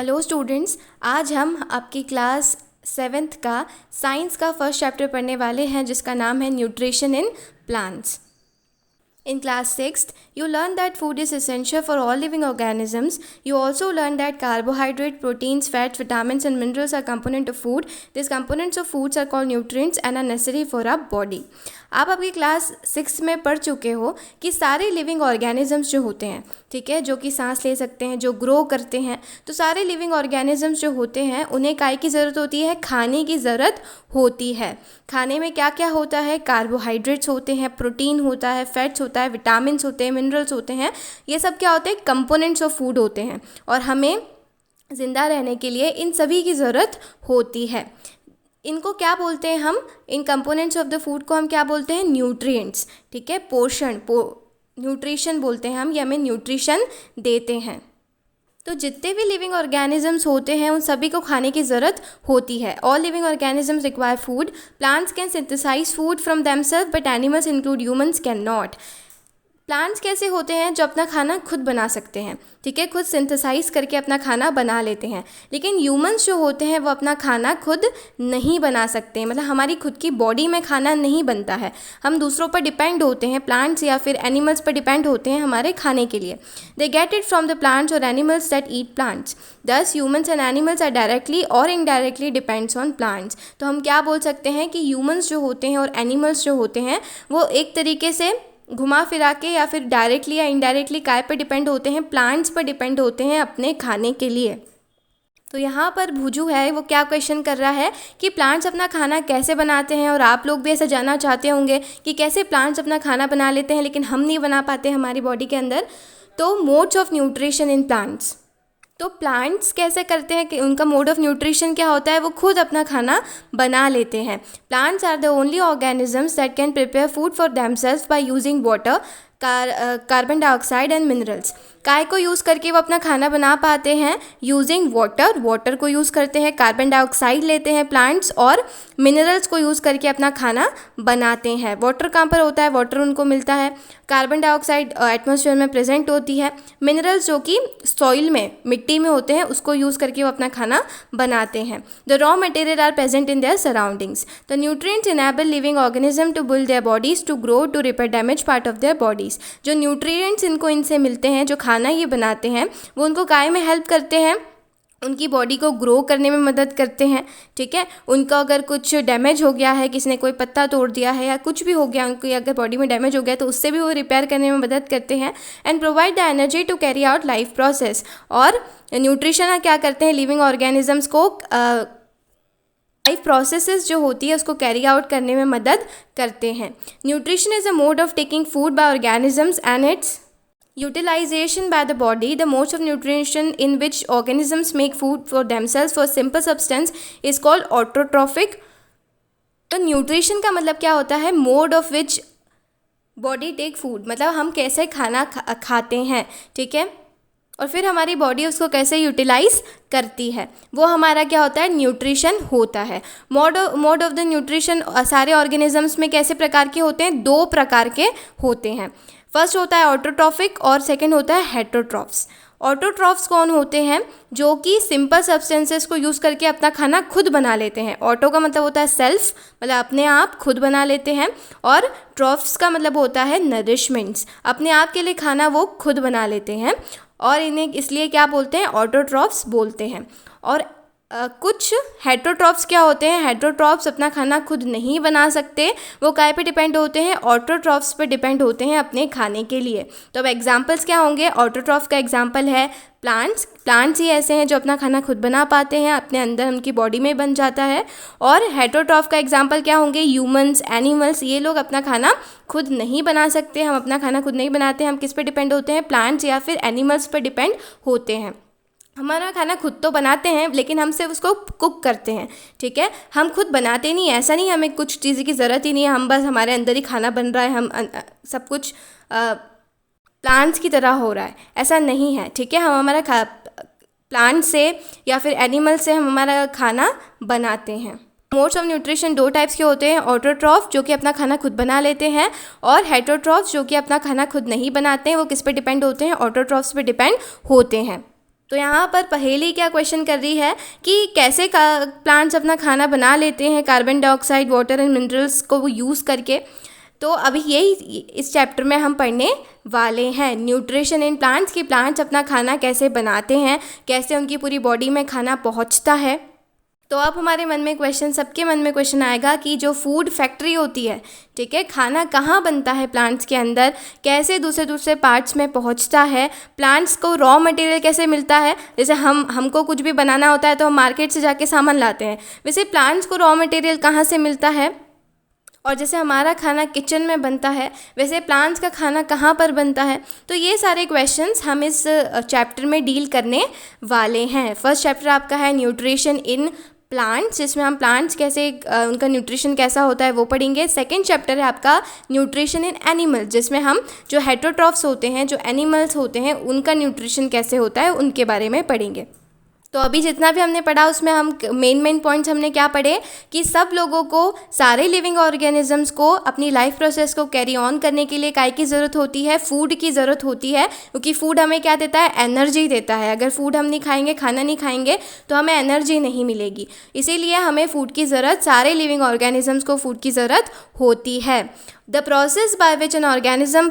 Hello students, आज हम आपकी क्लास 7th का साइंस का फर्स्ट चैप्टर पढ़ने वाले हैं जिसका नाम है nutrition in plants. In class 6th, you learn that food is essential for all living organisms. You also learn that carbohydrate, proteins, fats, vitamins and minerals are component of food. These components of foods are called nutrients and are necessary for our body. आप आपकी class 6 में पढ़ चुके हो कि सारे living organisms जो होते हैं, ठीक है, जो कि सांस ले सकते हैं, जो ग्रो करते हैं, तो सारे लिविंग ऑर्गेनिजम्स जो होते हैं उन्हें काय की ज़रूरत होती है? खाने की ज़रूरत होती है। खाने में क्या क्या होता है? कार्बोहाइड्रेट्स होते हैं, प्रोटीन होता है, फैट्स होता है, विटामिन्स होते हैं, मिनरल्स होते हैं। ये सब क्या होते हैं? कंपोनेंट्स ऑफ फूड होते हैं और हमें ज़िंदा रहने के लिए इन सभी की ज़रूरत होती है। इनको क्या बोलते हैं हम? इन कंपोनेंट्स ऑफ द फूड को हम क्या बोलते हैं? न्यूट्रिएंट्स, ठीक है, न्यूट्रिशन बोलते हैं हम, ये हमें न्यूट्रिशन देते हैं। तो जितने भी लिविंग ऑर्गेनिजम्स होते हैं उन सभी को खाने की ज़रूरत होती है। All living organisms require food. Plants can synthesise food from themself but animals include humans can not. Plants कैसे होते हैं? जो अपना खाना खुद बना सकते हैं, ठीक है, खुद सिंथेसाइज करके अपना खाना बना लेते हैं। लेकिन ह्यूमंस जो होते हैं वो अपना खाना खुद नहीं बना सकते, मतलब हमारी खुद की बॉडी में खाना नहीं बनता है। हम दूसरों पर डिपेंड होते हैं, प्लांट्स या फिर एनिमल्स पर डिपेंड होते हैं हमारे खाने के लिए। They get it from the plants और animals that eat plants. Thus humans and animals are directly और इनडायरेक्टली डिपेंड्स ऑन प्लांट्स। तो हम क्या बोल सकते हैं कि ह्यूमंस जो होते हैं और एनिमल्स जो होते हैं वो एक तरीके से घुमा फिरा के या फिर डायरेक्टली या इनडायरेक्टली काय पर डिपेंड होते हैं? प्लांट्स पर डिपेंड होते हैं अपने खाने के लिए। तो यहाँ पर भुजू है, वो क्या क्वेश्चन कर रहा है कि प्लांट्स अपना खाना कैसे बनाते हैं, और आप लोग भी ऐसा जानना चाहते होंगे कि कैसे प्लांट्स अपना खाना बना लेते हैं लेकिन हम नहीं बना पाते हमारी बॉडी के अंदर। तो modes of nutrition in plants, तो प्लांट्स कैसे करते हैं कि उनका मोड ऑफ न्यूट्रिशन क्या होता है? वो खुद अपना खाना बना लेते हैं। Plants are the only organisms that can prepare food for themselves by using water, carbon dioxide and minerals. काय को यूज़ करके वो अपना खाना बना पाते हैं? यूजिंग वाटर को यूज़ करते हैं, कार्बन डाइऑक्साइड लेते हैं प्लांट्स और मिनरल्स को यूज़ करके अपना खाना बनाते हैं। वाटर कहाँ पर होता है? वाटर उनको मिलता है। कार्बन डाइऑक्साइड एटमॉस्फेयर में प्रेजेंट होती है। मिनरल्स जो कि सॉइल में, मिट्टी में होते हैं, उसको यूज़ करके वो अपना खाना बनाते हैं। The raw material are present in their surroundings. The nutrients enable living organism to build their bodies, to grow, to repair damage part of their bodies. जो न्यूट्रिएंट्स इनको इनसे मिलते हैं, जो खाना ये बनाते हैं, वो उनको काय में हेल्प करते हैं? उनकी बॉडी को ग्रो करने में मदद करते हैं, ठीक है। उनका अगर कुछ डैमेज हो गया है, किसी ने कोई पत्ता तोड़ दिया है या कुछ भी हो गया, उनको अगर बॉडी में डैमेज हो गया तो उससे भी वो रिपेयर करने में मदद करते हैं। And provide the energy to carry out life process. और न्यूट्रिशन क्या करते हैं? लिविंग ऑर्गेनिजम्स को लाइफ प्रोसेसेस जो होती है उसको कैरी आउट करने में मदद करते हैं। Nutrition is a mode of taking food by organisms and it's utilization by the body. The modes of nutrition in which organisms make food for themselves for simple substance is called autotrophic. तो nutrition का मतलब क्या होता है? Mode of which body take food, मतलब हम कैसे खाना खाते हैं, ठीक है, और फिर हमारी बॉडी उसको कैसे यूटिलाइज करती है, वो हमारा क्या होता है? न्यूट्रिशन होता है। मोड ऑफ द न्यूट्रिशन सारे ऑर्गेनिजम्स में कैसे प्रकार के होते हैं? 2 प्रकार के होते हैं। फर्स्ट होता है ऑटोट्रॉफिक और सेकंड होता है हेटरोट्रॉफ्स। ऑटोट्रॉफ्स कौन होते हैं? जो कि सिंपल सब्सटेंसेस को यूज़ करके अपना खाना खुद बना लेते हैं। ऑटो का मतलब होता है सेल्फ, मतलब अपने आप खुद बना लेते हैं, और ट्रॉफ्स का मतलब होता है नरिशमेंट्स, अपने आप के लिए खाना वो खुद बना लेते हैं, और इन्हें इसलिए क्या बोलते हैं? ऑटोट्रॉफ्स बोलते हैं। और कुछ हेटरोट्रॉफ्स क्या होते हैं? हेटरोट्रॉफ्स अपना खाना खुद नहीं बना सकते, वो काय पे डिपेंड होते हैं? ऑटोट्रॉफ्स पे डिपेंड होते हैं अपने खाने के लिए। तो अब एग्जांपल्स क्या होंगे? ऑटोट्रॉफ का एग्जांपल है प्लांट्स ही ऐसे हैं जो अपना खाना खुद बना पाते हैं, अपने अंदर उनकी बॉडी में बन जाता है। और हेटरोट्रॉफ का एग्जांपल क्या होंगे? ह्यूमंस, एनिमल्स, ये लोग अपना खाना खुद नहीं बना सकते। हम अपना खाना खुद नहीं बनाते, हम किस पे डिपेंड होते हैं? प्लांट्स या फिर एनिमल्स पर डिपेंड होते हैं। हमारा खाना खुद तो बनाते हैं लेकिन हम सिर्फ उसको कुक करते हैं, ठीक है, हम खुद बनाते नहीं। ऐसा नहीं हमें कुछ चीज़ की ज़रूरत ही नहीं है, हम बस हमारे अंदर ही खाना बन रहा है, हम सब कुछ प्लांट्स की तरह हो रहा है, ऐसा नहीं है, ठीक है। हम हमारा प्लांट से या फिर एनिमल से हम हमारा खाना बनाते हैं। मोड्स ऑफ न्यूट्रिशन 2 टाइप्स के होते हैं। ऑटोट्रॉफ जो कि अपना खाना खुद बना लेते हैं, और हेटरोट्रॉफ जो कि अपना खाना खुद नहीं बनाते हैं। वो किस पे डिपेंड होते हैं? ऑटोट्रॉफ्स पे डिपेंड होते हैं। तो यहाँ पर पहेली क्या क्वेश्चन कर रही है कि कैसे प्लांट्स अपना खाना बना लेते हैं carbon dioxide, water and minerals को वो यूज़ करके। तो अभी यही इस चैप्टर में हम पढ़ने वाले हैं, न्यूट्रिशन इन प्लांट्स, कि प्लांट्स अपना खाना कैसे बनाते हैं, कैसे उनकी पूरी बॉडी में खाना पहुंचता है। तो अब हमारे मन में क्वेश्चन, सबके मन में क्वेश्चन आएगा कि जो फूड फैक्ट्री होती है, ठीक है, खाना कहाँ बनता है प्लांट्स के अंदर, कैसे दूसरे दूसरे पार्ट्स में पहुँचता है, प्लांट्स को रॉ मटेरियल कैसे मिलता है। जैसे हमको कुछ भी बनाना होता है तो हम मार्केट से जाके सामान लाते हैं, वैसे प्लांट्स को रॉ मटेरियल कहाँ से मिलता है। और जैसे हमारा खाना किचन में बनता है, वैसे प्लांट्स का खाना कहाँ पर बनता है। तो ये सारे क्वेश्चंस हम इस चैप्टर में डील करने वाले हैं। फर्स्ट चैप्टर आपका है न्यूट्रिशन इन प्लांट्स, जिसमें हम प्लांट्स कैसे उनका न्यूट्रिशन कैसा होता है वो पढ़ेंगे। सेकंड चैप्टर है आपका न्यूट्रिशन इन एनिमल्स, जिसमें हम जो हेटेरोट्रॉफ्स होते हैं, जो एनिमल्स होते हैं, उनका न्यूट्रिशन कैसे होता है उनके बारे में पढ़ेंगे। तो अभी जितना भी हमने पढ़ा उसमें हम मेन पॉइंट्स हमने क्या पढ़े कि सब लोगों को, सारे लिविंग ऑर्गेनिजम्स को अपनी लाइफ प्रोसेस को कैरी ऑन करने के लिए काय की ज़रूरत होती है, फूड की ज़रूरत होती है, क्योंकि फूड हमें क्या देता है, एनर्जी देता है। अगर फूड हम नहीं खाएंगे, खाना नहीं खाएंगे तो हमें एनर्जी नहीं मिलेगी, इसीलिए हमें फूड की ज़रूरत, सारे लिविंग ऑर्गेनिजम्स को फूड की ज़रूरत होती है। The process by which an organism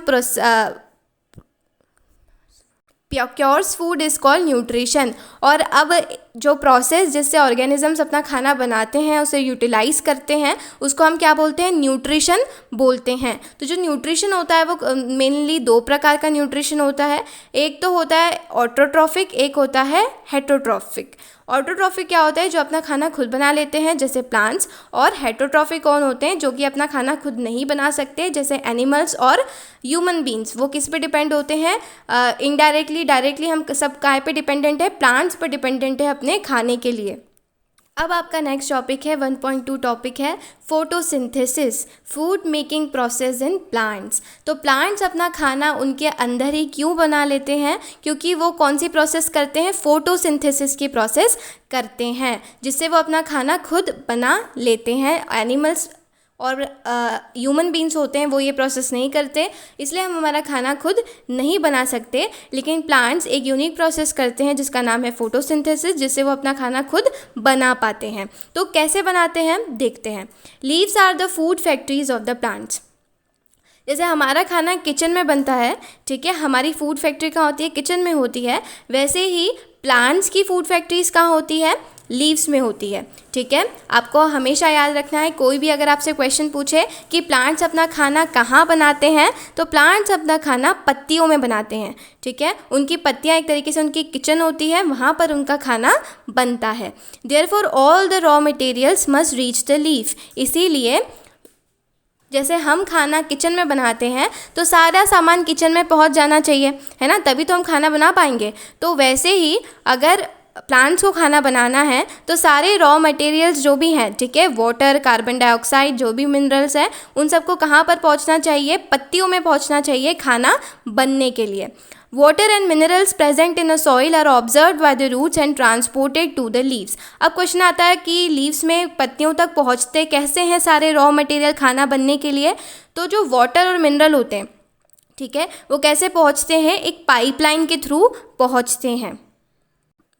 procures food is called nutrition. और अब जो प्रोसेस जिससे ऑर्गेनिजम्स अपना खाना बनाते हैं, उसे यूटिलाइज़ करते हैं, उसको हम क्या बोलते हैं, न्यूट्रिशन बोलते हैं। तो जो न्यूट्रिशन होता है वो मेनली दो प्रकार का न्यूट्रिशन होता है। एक तो होता है ऑटोट्रॉफिक, एक होता है हेटेरोट्रॉफिक। ऑटोट्रॉफिक क्या होता है, जो अपना खाना खुद बना लेते हैं जैसे प्लांट्स, और हेटेरोट्रॉफिक कौन होते हैं, जो कि अपना खाना खुद नहीं बना सकते जैसे एनिमल्स और ह्यूमन बींग्स। वो किस पे डिपेंड होते हैं, इनडायरेक्टली, डायरेक्टली हम सब काय पे डिपेंडेंट है, प्लांट्स पर डिपेंडेंट है अपने खाने के लिए। अब आपका नेक्स्ट टॉपिक है 1.2 टॉपिक है photosynthesis, food making process in plants. तो प्लांट्स अपना खाना उनके अंदर ही क्यों बना लेते हैं, क्योंकि वो कौन सी प्रोसेस करते हैं, फोटोसिंथेसिस की प्रोसेस करते हैं, जिससे वो अपना खाना खुद बना लेते हैं। एनिमल्स और ह्यूमन बींग्स होते हैं वो ये प्रोसेस नहीं करते, इसलिए हम हमारा खाना खुद नहीं बना सकते। लेकिन प्लांट्स एक यूनिक प्रोसेस करते हैं जिसका नाम है फोटोसिंथेसिस, जिससे वो अपना खाना खुद बना पाते हैं। तो कैसे बनाते हैं देखते हैं। Leaves are the food factories of the plants. जैसे हमारा खाना किचन में बनता है, ठीक है, हमारी फूड फैक्ट्री कहाँ होती है, किचन में होती है, वैसे ही प्लांट्स की फूड फैक्ट्रीज कहाँ होती है, लीव्स में होती है। ठीक है, आपको हमेशा याद रखना है, कोई भी अगर आपसे क्वेश्चन पूछे कि प्लांट्स अपना खाना कहाँ बनाते हैं, तो प्लांट्स अपना खाना पत्तियों में बनाते हैं। ठीक है, उनकी पत्तियाँ एक तरीके से उनकी किचन होती है, वहाँ पर उनका खाना बनता है। Therefore all the raw materials must reach the leaf. इसीलिए जैसे हम खाना किचन में बनाते हैं तो सारा सामान किचन में पहुंच जाना चाहिए, है ना, तभी तो हम खाना बना पाएंगे। तो वैसे ही अगर प्लांट्स को खाना बनाना है तो सारे रॉ मटेरियल्स जो भी हैं, ठीक है, वाटर, कार्बन डाइऑक्साइड, जो भी मिनरल्स हैं, उन सबको कहाँ पर पहुँचना चाहिए, पत्तियों में पहुँचना चाहिए खाना बनने के लिए। Water and minerals present in a soil are observed by the roots and transported to the leaves। अब क्वेश्चन आता है कि लीव्स में, पत्तियों तक पहुँचते कैसे हैं सारे रॉ मटेरियल खाना बनने के लिए। तो जो वाटर और मिनरल होते हैं, ठीक है, वो कैसे पहुँचते हैं, एक पाइपलाइन के थ्रू पहुँचते हैं।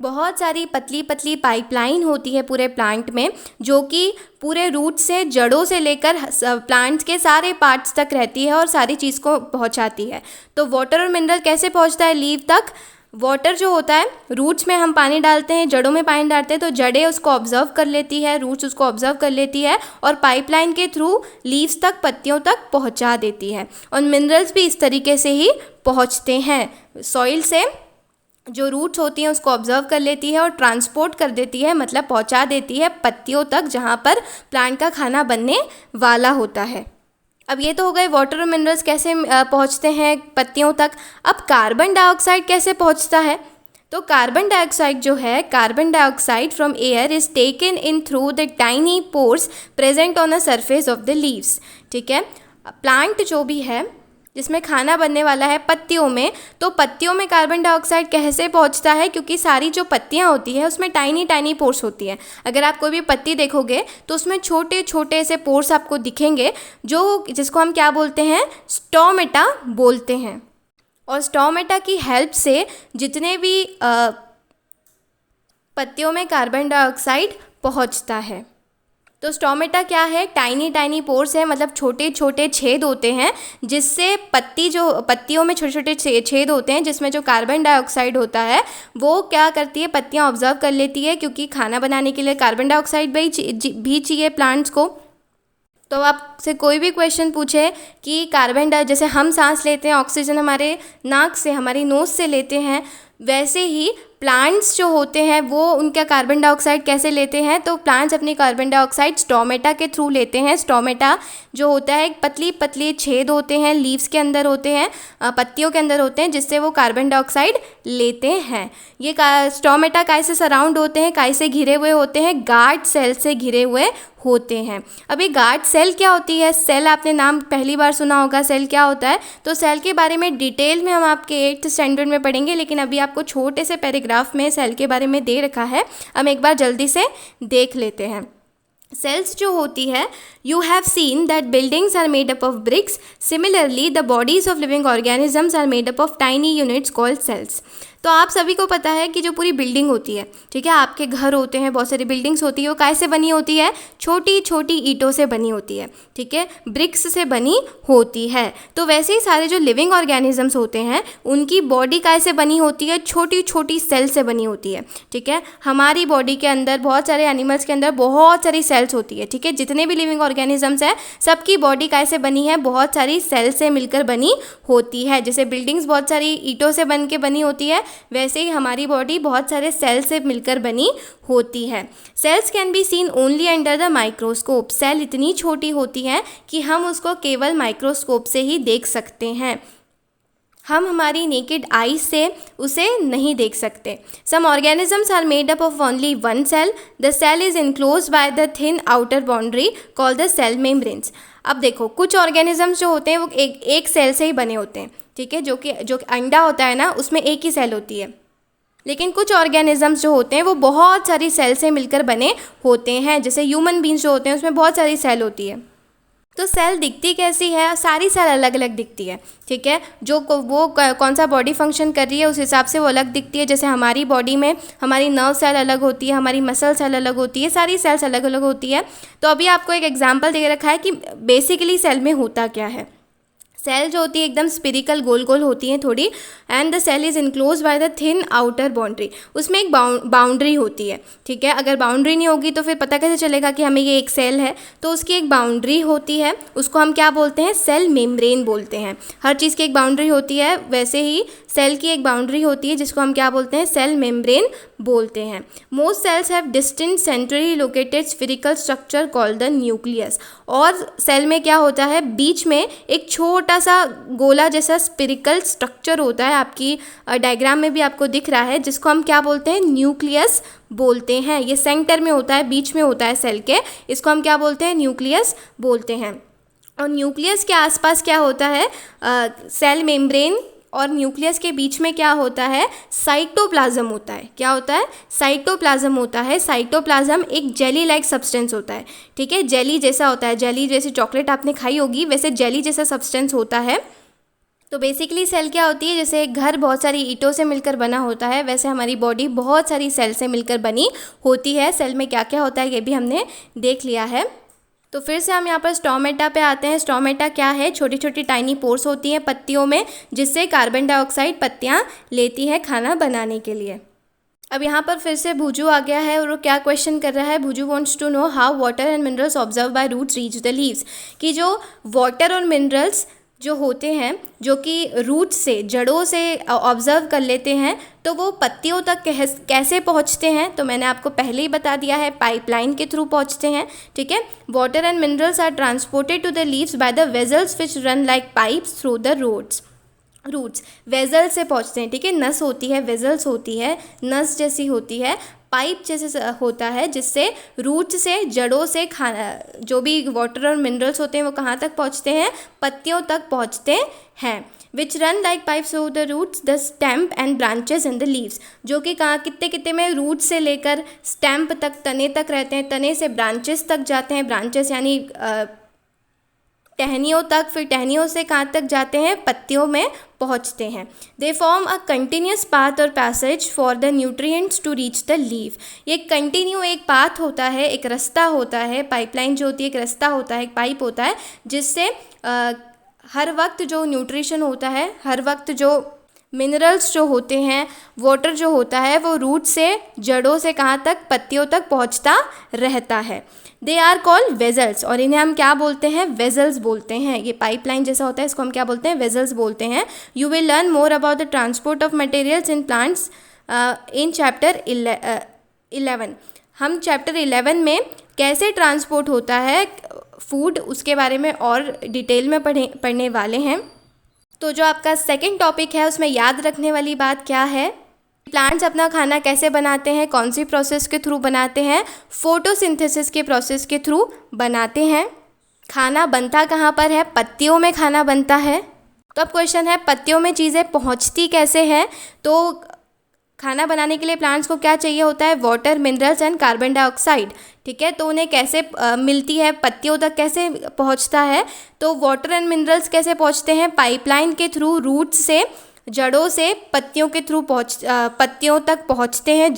बहुत सारी पतली पतली पाइपलाइन होती है पूरे प्लांट में, जो कि पूरे रूट से, जड़ों से लेकर प्लांट्स के सारे पार्ट्स तक रहती है और सारी चीज़ को पहुंचाती है। तो वाटर और मिनरल कैसे पहुंचता है लीव तक। वाटर जो होता है, रूट्स में हम पानी डालते हैं, जड़ों में पानी डालते हैं, तो जड़ें उसको ऑब्जर्व कर लेती है, रूट्स उसको ऑब्जर्व कर लेती है और पाइपलाइन के थ्रू लीव्स तक, पत्तियों तक पहुँचा देती है। और मिनरल्स भी इस तरीके से ही पहुँचते हैं, सॉइल से जो रूट्स होती हैं उसको ऑब्जर्व कर लेती है और ट्रांसपोर्ट कर देती है, मतलब पहुंचा देती है पत्तियों तक, जहां पर प्लांट का खाना बनने वाला होता है। अब ये तो हो गए वाटर और मिनरल्स कैसे पहुंचते हैं पत्तियों तक। अब कार्बन डाइऑक्साइड कैसे पहुंचता है। तो कार्बन डाइऑक्साइड जो है, carbon dioxide from air is taken in through the tiny pores present on the surface of the leaves. ठीक है, प्लांट जो भी है जिसमें खाना बनने वाला है पत्तियों में, तो पत्तियों में कार्बन डाइऑक्साइड कैसे पहुंचता है, क्योंकि सारी जो पत्तियां होती है उसमें टाइनी टाइनी पोर्स होती है। अगर आप कोई भी पत्ती देखोगे तो उसमें छोटे छोटे से पोर्स आपको दिखेंगे, जिसको हम क्या बोलते हैं, स्टोमेटा बोलते हैं। और स्टोमेटा की हेल्प से जितने भी पत्तियों में कार्बन डाइऑक्साइड पहुंचता है। तो स्टोमेटा क्या है? टाइनी टाइनी पोर्स है, मतलब छोटे छोटे छेद होते हैं जिससे पत्तियों में छोटे छोटे छेद होते हैं जिसमें जो कार्बन डाइऑक्साइड होता है वो क्या करती है, पत्तियां ऑब्जर्व कर लेती है, क्योंकि खाना बनाने के लिए कार्बन डाइऑक्साइड भी चाहिए प्लांट्स को। तो आपसे कोई भी क्वेश्चन पूछे कि जैसे हम सांस लेते हैं, ऑक्सीजन हमारे नाक से, हमारी नोज से लेते हैं, वैसे ही प्लांट्स जो होते हैं वो उनका कार्बन डाइऑक्साइड कैसे लेते हैं? तो प्लांट्स अपनी कार्बन डाइऑक्साइड स्टोमेटा के थ्रू लेते हैं। स्टोमेटा जो होता है एक पतली पतली छेद होते हैं, लीव्स के अंदर होते हैं, पत्तियों के अंदर होते हैं, जिससे वो कार्बन डाइऑक्साइड लेते हैं। ये स्टोमेटा काय से सराउंड होते हैं, काय से घिरे हुए होते हैं? गार्ड सेल से घिरे हुए होते हैं। अब ये गार्ड सेल क्या होती है? सेल आपने नाम पहली बार सुना होगा, सेल क्या होता है? तो सेल के बारे में डिटेल में हम आपके 8th स्टैंडर्ड में पढ़ेंगे, लेकिन अभी आपको छोटे से पैराग्राफ में सेल के बारे में दे रखा है, हम एक बार जल्दी से देख लेते हैं। सेल्स जो होती है, you have seen that buildings are made up of bricks, similarly the bodies of living organisms are made up of tiny units called cells. तो आप सभी को पता है कि जो पूरी बिल्डिंग होती है, ठीक है, आपके घर होते हैं, बहुत सारी बिल्डिंग्स होती है, वो कैसे बनी होती है? छोटी छोटी ईंटों से बनी होती है, ठीक है, ब्रिक्स से बनी होती है। तो वैसे ही सारे जो लिविंग ऑर्गेनिजम्स होते हैं उनकी बॉडी कैसे बनी होती है? छोटी छोटी सेल से बनी होती है, ठीक है। हमारी बॉडी के अंदर, बहुत सारे एनिमल्स के अंदर बहुत सारी सेल्स होती है, ठीक है। जितने भी लिविंग ऑर्गेनिजम्स हैं सबकी बॉडी कैसे बनी है? बहुत सारी सेल से मिलकर बनी होती है। जैसे बिल्डिंग्स बहुत सारी ईंटों से बन के बनी होती है, वैसे ही हमारी बॉडी बहुत सारे सेल से मिलकर बनी होती है। Cells can be seen only under the microscope. Cell इतनी छोटी होती है कि हम उसको केवल माइक्रोस्कोप से ही देख सकते हैं, हम हमारी नेकेड आई से उसे नहीं देख सकते। Some organisms are made up of only one cell, the cell is enclose by the thin outer boundary called the cell membranes. अब देखो, कुछ ऑर्गेनिजम्स जो होते हैं वो एक सेल से ही बने होते हैं, ठीक है, जो अंडा होता है ना, उसमें एक ही सेल होती है। लेकिन कुछ ऑर्गेनिजम्स जो होते हैं वो बहुत सारी सेल से मिलकर बने होते हैं। जैसे ह्यूमन बींग्स जो होते हैं उसमें बहुत सारी सेल होती है। तो सेल दिखती कैसी है? सारी सेल अलग अलग दिखती है, ठीक है। वो कौन सा बॉडी फंक्शन कर रही है उस हिसाब से वो अलग दिखती है। जैसे हमारी बॉडी में हमारी नर्व सेल अलग होती है, हमारी मसल सेल अलग होती है, सारी सेल्स अलग अलग होती है। तो अभी आपको एक एग्जांपल दे रखा है कि बेसिकली सेल में होता क्या है। सेल जो होती है एकदम स्पिरिकल गोल गोल होती है थोड़ी, and the cell is enclose by the thin outer boundary. उसमें एक बाउंड्री होती है, ठीक है। अगर बाउंड्री नहीं होगी तो फिर पता कैसे चलेगा कि हमें ये एक सेल है? तो उसकी एक बाउंड्री होती है, उसको हम क्या बोलते हैं? सेल मेम्ब्रेन बोलते हैं। हर चीज़ की एक बाउंड्री होती है, वैसे ही सेल की एक बाउंड्री होती है जिसको हम क्या बोलते हैं? सेल मेम्ब्रेन बोलते हैं। Most cells have distinct centrally located spherical structure called the nucleus. और सेल में क्या होता है? बीच में एक छोटा सा गोला जैसा स्फेरिकल स्ट्रक्चर होता है, आपकी डायग्राम में भी आपको दिख रहा है, जिसको हम क्या बोलते हैं? न्यूक्लियस बोलते हैं। ये सेंटर में होता है, बीच में होता है सेल के, इसको हम क्या बोलते हैं? न्यूक्लियस बोलते हैं। और न्यूक्लियस के आसपास क्या होता है? सेल मेम्ब्रेन और न्यूक्लियस के बीच में क्या होता है? साइटोप्लाज्म होता है। क्या होता है? साइटोप्लाज्म होता है। साइटोप्लाज्म एक जेली लाइक सब्सटेंस होता है, ठीक है, जेली जैसा होता है। जेली जैसे चॉकलेट आपने खाई होगी, वैसे जेली जैसा सब्सटेंस होता है। तो बेसिकली सेल क्या होती है? जैसे एक घर बहुत सारी ईंटों से मिलकर बना होता है, वैसे हमारी बॉडी बहुत सारी सेल से मिलकर बनी होती है। सेल में क्या क्या होता है ये भी हमने देख लिया है। तो फिर से हम यहाँ पर स्टोमेटा पे आते हैं। स्टोमेटा क्या है? छोटी छोटी टाइनी पोर्स होती हैं पत्तियों में, जिससे कार्बन डाइऑक्साइड पत्तियाँ लेती है खाना बनाने के लिए। अब यहाँ पर फिर से भुजू आ गया है और वो क्या क्वेश्चन कर रहा है? Bhuju wants to know how water and minerals absorbed by roots reach the leaves. कि जो वाटर और मिनरल्स जो होते हैं, जो कि रूट से, जड़ों से ऑब्जर्व कर लेते हैं, तो वो पत्तियों तक कैसे पहुंचते हैं? तो मैंने आपको पहले ही बता दिया है, पाइपलाइन के थ्रू पहुंचते हैं, ठीक है। Water and minerals are transported to the leaves by the vessels which run like pipes through the roots. Vessel से पहुंचते हैं, ठीक है। नस होती है, वेजल्स होती है, नस जैसी होती है, पाइप जैसे होता है, जिससे रूट से, जड़ों से खाना, जो भी वाटर और मिनरल्स होते हैं वो कहाँ तक पहुँचते हैं? पत्तियों तक पहुँचते हैं। Which run like pipes through the roots the stem and branches in the leaves. जो कि कहाँ, कितने कितने में? रूट से लेकर स्टेम्प तक, तने तक रहते हैं, तने से ब्रांचेस तक जाते हैं। ब्रांचेस यानी टहनियों तक, फिर टहनियों से कहाँ तक जाते हैं, पत्तियों में पहुँचते हैं। They form a continuous path और passage for the nutrients to reach the leaf. ये कंटिन्यू एक पाथ होता है, एक रास्ता होता है, पाइपलाइन जो होती है एक रास्ता होता है, एक पाइप होता है, जिससे हर वक्त जो न्यूट्रिशन होता है, हर वक्त जो मिनरल्स जो होते हैं, वाटर जो होता है, वो रूट से, जड़ों से कहाँ तक, पत्तियों तक पहुँचता रहता है। दे आर कॉल्ड वेजल्स, और इन्हें हम क्या बोलते हैं, वेजल्स बोलते हैं। ये पाइपलाइन जैसा होता है, इसको हम क्या बोलते हैं, वेजल्स बोलते हैं। You will learn more about the transport of materials in plants in chapter 11। हम चैप्टर 11 में कैसे ट्रांसपोर्ट होता है फूड, उसके बारे में और डिटेल में पढ़ने वाले हैं। तो जो आपका सेकंड टॉपिक है उसमें याद रखने वाली बात क्या है, प्लांट्स अपना खाना कैसे बनाते हैं, कौन सी प्रोसेस के थ्रू बनाते हैं, फोटोसिंथेसिस के प्रोसेस के थ्रू बनाते हैं। खाना बनता कहाँ पर है, पत्तियों में खाना बनता है। तो अब क्वेश्चन है पत्तियों में चीज़ें पहुँचती कैसे हैं। तो खाना बनाने के लिए प्लांट्स को क्या चाहिए होता है, water, minerals and carbon dioxide. ठीक है, तो उन्हें कैसे मिलती है, पत्तियों तक कैसे पहुंचता है, तो वाटर एंड मिनरल्स कैसे पहुंचते हैं, पाइपलाइन के थ्रू, रूट से, जड़ों से पत्तियों के थ्रू पत्तियों तक पहुंचते हैं,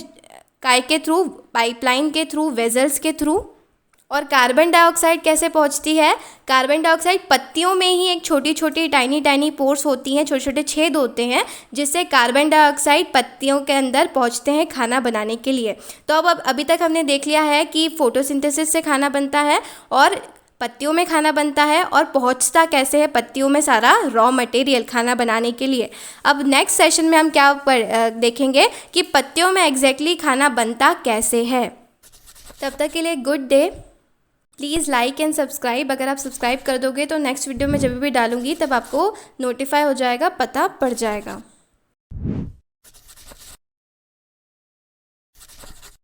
काय के थ्रू, पाइपलाइन के थ्रू, वेजल्स के थ्रू। और कार्बन डाइऑक्साइड कैसे पहुंचती है, कार्बन डाइऑक्साइड पत्तियों में ही एक छोटी छोटी टाइनी पोर्स होती हैं, छोटे छोटे छेद होते हैं, जिससे कार्बन डाइऑक्साइड पत्तियों के अंदर पहुंचते हैं खाना बनाने के लिए। तो अब अभी तक हमने देख लिया है कि फोटोसिंथेसिस से खाना बनता है और पत्तियों में खाना बनता है, और पहुंचता कैसे है पत्तियों में सारा रॉ मटेरियल खाना बनाने के लिए। अब नेक्स्ट सेशन में हम क्या देखेंगे कि पत्तियों में एग्जैक्टली खाना बनता कैसे है। तब तक के लिए good day. Please like and subscribe. अगर आप सब्सक्राइब कर दोगे तो नेक्स्ट वीडियो में जब भी डालूंगी तब आपको नोटिफाई हो जाएगा, पता पड़ जाएगा।